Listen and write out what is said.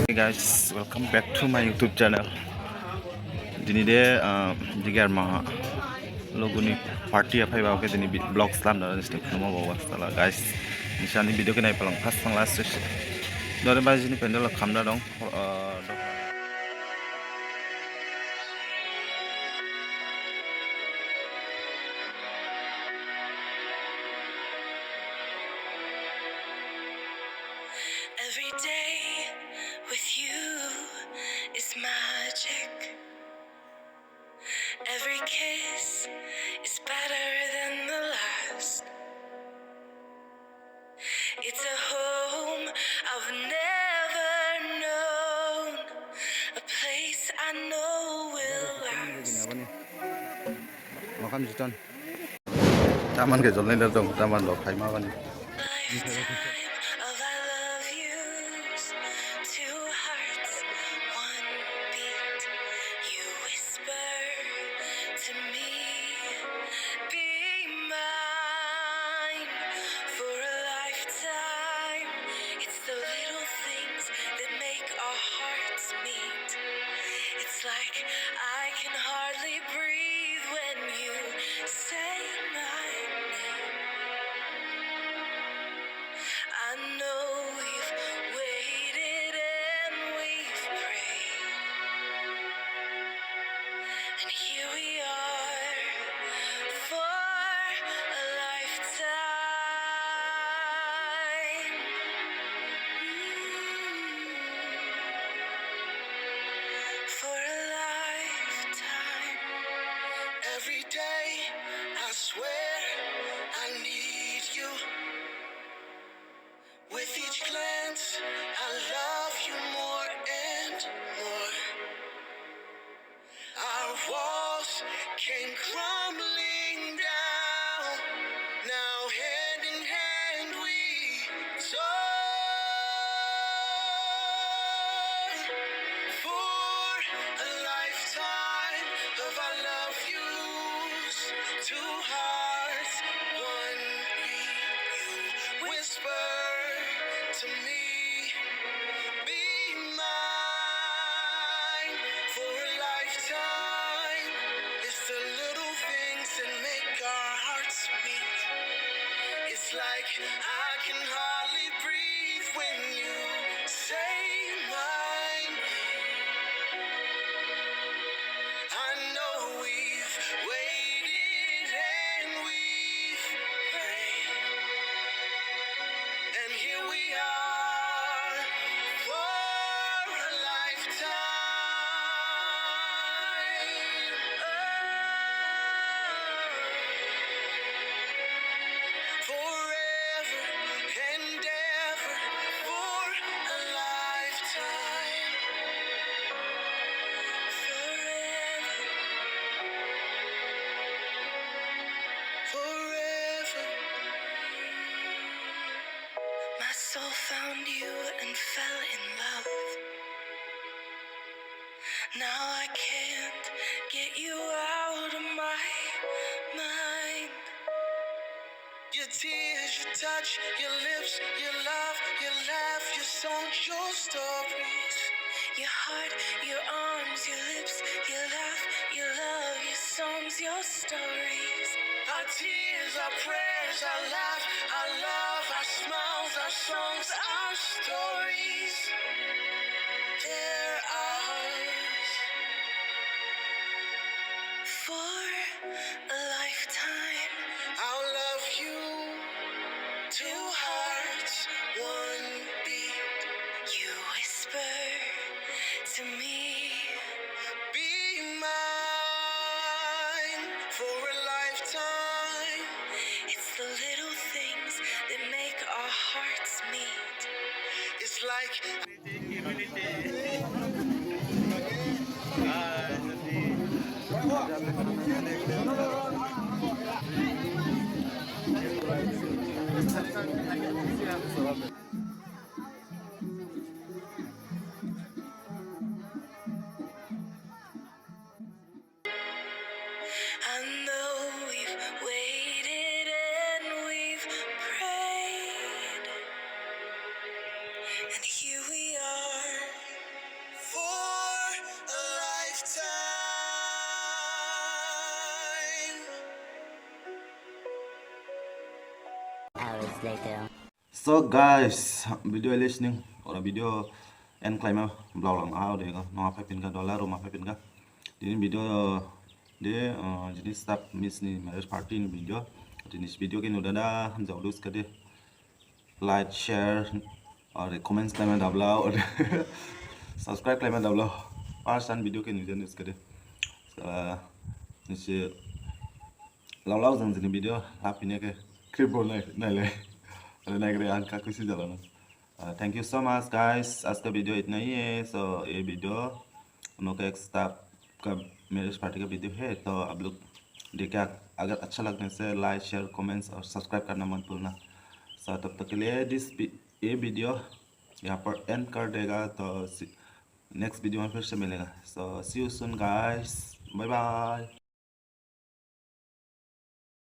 Hey guys, welcome back to my YouTube channel. Dini de jigar ma logoni party apa iba oke dini vlog slam dan sini nama bawa setelah guys. Nisani video kena ipalang pas pang last session. Dore ba jini pendel kamda dong. Every day with you is magic. Every kiss is better than the last. It's a home I've never known, a place I know will last. Makam jitan. Taman ke jalan dah dong, taman lo khai ma bani. Lifetime of I love yous, two hearts, one beat. You whisper to me, be mine for a lifetime. It's the little things that make our hearts meet. It's like I can hardly breathe when you say my name. I know we've waited and we've prayed, and here we are for a lifetime. For a lifetime. Every day I swear I need you. With each glance, I love you more and more. Our walls came crumbling down. Now hand in hand we soar for a lifetime of I love yous. Two hearts, one beat. You whisper to me, be mine for a lifetime. It's the little things that make our hearts meet. It's like I can hardly breathe when you say my name. I know we've waited and we've prayed, and here we are for a lifetime. Forever and ever for a lifetime. Forever. My soul found you and fell in love. Now I can't get you out of my mind. Your tears, your touch, your lips, your love, your laugh, your songs, your stories. Your heart, your arms, your lips, your laugh, your love, your songs, your stories. Our tears, our prayers, our laugh, our love, our smiles, our songs, our stories. They're ours for a lifetime. I'll love you. Two hearts, one beat. You whisper to me, be mine for a lifetime. It's the little things that make our hearts meet. It's like I know we've waited and we've prayed, and here we are later. So guys, video listening or video end climber blog lang how de ko no $5 dollar rumah $5 ini video de jenis stop miss ni marriage party ni video jenis video ke udah dah jauh lus ke de like share और comments climber dabla और subscribe climber dabla पार्सन video ke nujan us ke de निसे लाव जों जोंनि video लाफिने के clip नाय नायले नायग्रे आंखा खुशी जाला thank you so much guys आज का वीडियो इतना ही है सो ये वीडियो हम लोग का एक स्टाफ का मैरिज पार्टी का वीडियो है तो आप लोग देखिए अगर अच्छा लगने से लाइक शेयर कमेंट्स और सब्सक्राइब करना मत भूलना सो तब तक के लिए ये वीडियो यहाँ पर एंड कर देगा तो नेक्स्ट वीडियो में फिर से मिलेगा so see you soon guys bye bye.